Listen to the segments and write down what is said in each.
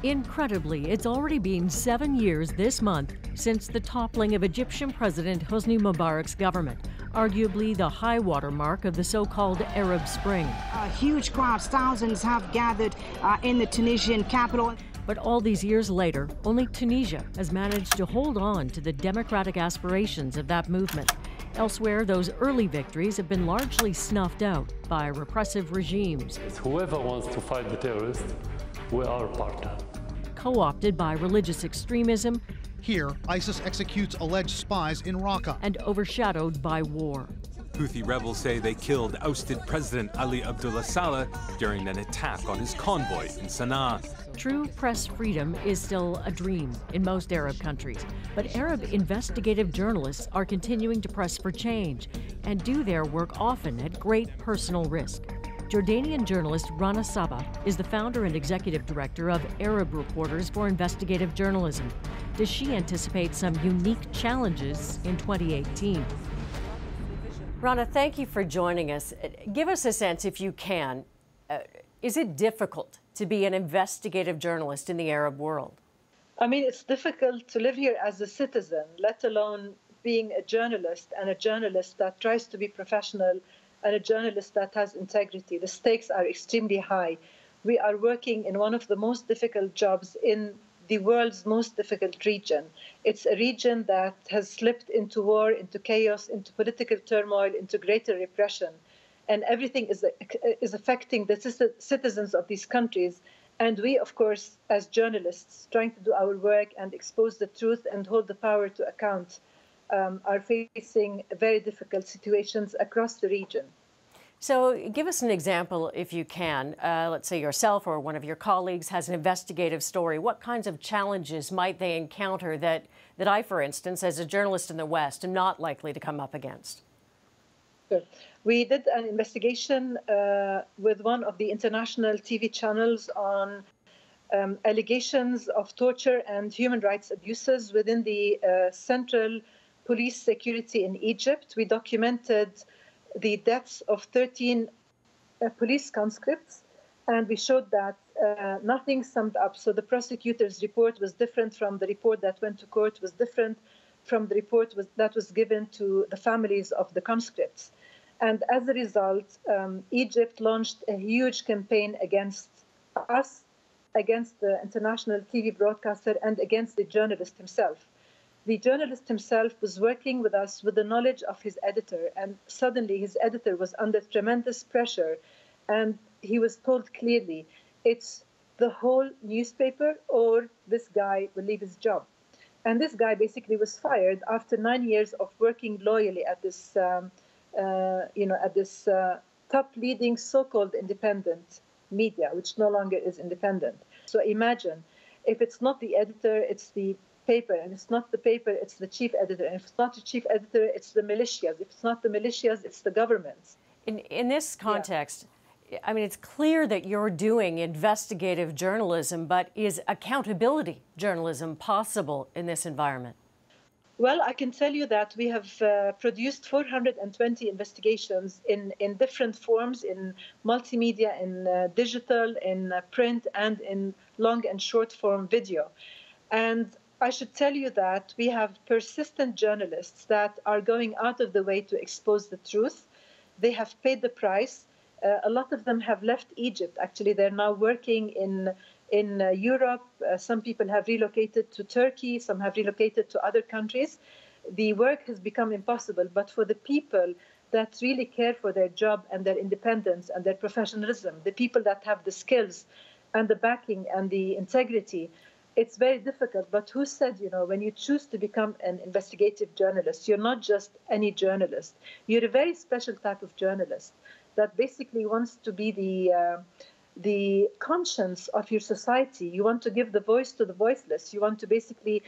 Incredibly, it's already been 7 years this month since the toppling of Egyptian President Hosni Mubarak's government, arguably the high water mark of the so-called Arab Spring. Huge crowds, thousands have gathered in the Tunisian capital. But all these years later, only Tunisia has managed to hold on to the democratic aspirations of that movement. Elsewhere, those early victories have been largely snuffed out by repressive regimes. Whoever wants to fight the terrorists, we are a partner. Co-opted by religious extremism. Here, ISIS executes alleged spies in Raqqa. And overshadowed by war. Houthi rebels say they killed ousted President Ali Abdullah Saleh during an attack on his convoy in Sana'a. True press freedom is still a dream in most Arab countries, but Arab investigative journalists are continuing to press for change and do their work often at great personal risk. Jordanian journalist Rana Sabbagh is the founder and executive director of Arab Reporters for Investigative Journalism. Does she anticipate some unique challenges in 2018? Rana, thank you for joining us. Give us a sense, if you can, is it difficult to be an investigative journalist in the Arab world? I mean, it's difficult to live here as a citizen, let alone being a journalist, and a journalist that tries to be professional and a journalist that has integrity. The stakes are extremely high. We are working in one of the most difficult jobs in the world's most difficult region. It's a region that has slipped into war, into chaos, into political turmoil, into greater repression. And everything is affecting the citizens of these countries. And we, of course, as journalists, trying to do our work and expose the truth and hold the power to account, are facing very difficult situations across the region. So give us an example, if you can. Let's say yourself or one of your colleagues has an investigative story. What kinds of challenges might they encounter that I, for instance, as a journalist in the West, am not likely to come up against? Sure. We did an investigation with one of the international TV channels on allegations of torture and human rights abuses within the Central Police Security in Egypt. We documented the deaths of 13 police conscripts, and we showed that nothing summed up. So the prosecutor's report was different from the report that went to court, was different from the report that was given to the families of the conscripts. And as a result, Egypt launched a huge campaign against us, against the international TV broadcaster, and against the journalist himself. The journalist himself was working with us with the knowledge of his editor, and suddenly his editor was under tremendous pressure, and he was told clearly, it's the whole newspaper or this guy will leave his job. And this guy basically was fired after 9 years of working loyally at this, top leading so-called independent media, which no longer is independent. So imagine, if it's not the editor, it's the paper, and it's not the paper, it's the chief editor, and if it's not the chief editor, it's the militias. If it's not the militias, it's the governments. In this context, yeah. I mean, it's clear that you're doing investigative journalism, but is accountability journalism possible in this environment? Well, I can tell you that we have produced 420 investigations in different forms, in multimedia, in digital, in print, and in long and short form video. And I should tell you that we have persistent journalists that are going out of the way to expose the truth. They have paid the price. A lot of them have left Egypt. Actually, they're now working in Europe. Some people have relocated to Turkey. Some have relocated to other countries. The work has become impossible. But for the people that really care for their job and their independence and their professionalism, the people that have the skills and the backing and the integrity, it's very difficult. But who said, when you choose to become an investigative journalist, you're not just any journalist. You're a very special type of journalist that basically wants to be the conscience of your society. You want to give the voice to the voiceless. You want to basically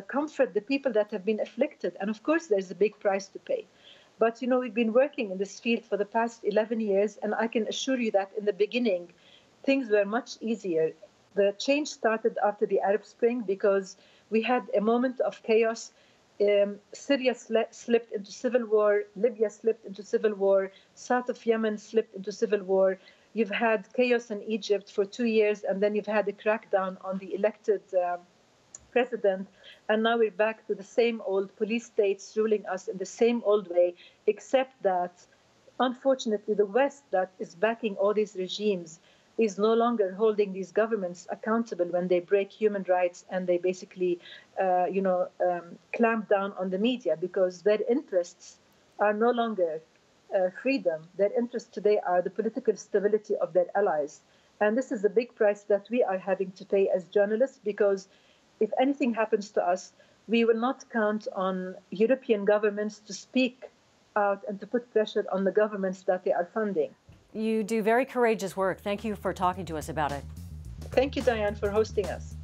comfort the people that have been afflicted. And of course, there's a big price to pay. But, we've been working in this field for the past 11 years, and I can assure you that in the beginning, things were much easier. The change started after the Arab Spring because we had a moment of chaos. Syria slipped into civil war. Libya slipped into civil war. South of Yemen slipped into civil war. You've had chaos in Egypt for 2 years, and then you've had a crackdown on the elected president. And now we're back to the same old police states ruling us in the same old way, except that, unfortunately, the West that is backing all these regimes is no longer holding these governments accountable when they break human rights and they basically, clamp down on the media, because their interests are no longer freedom. Their interests today are the political stability of their allies. And this is a big price that we are having to pay as journalists, because if anything happens to us, we will not count on European governments to speak out and to put pressure on the governments that they are funding. You do very courageous work. Thank you for talking to us about it. Thank you, Diane, for hosting us.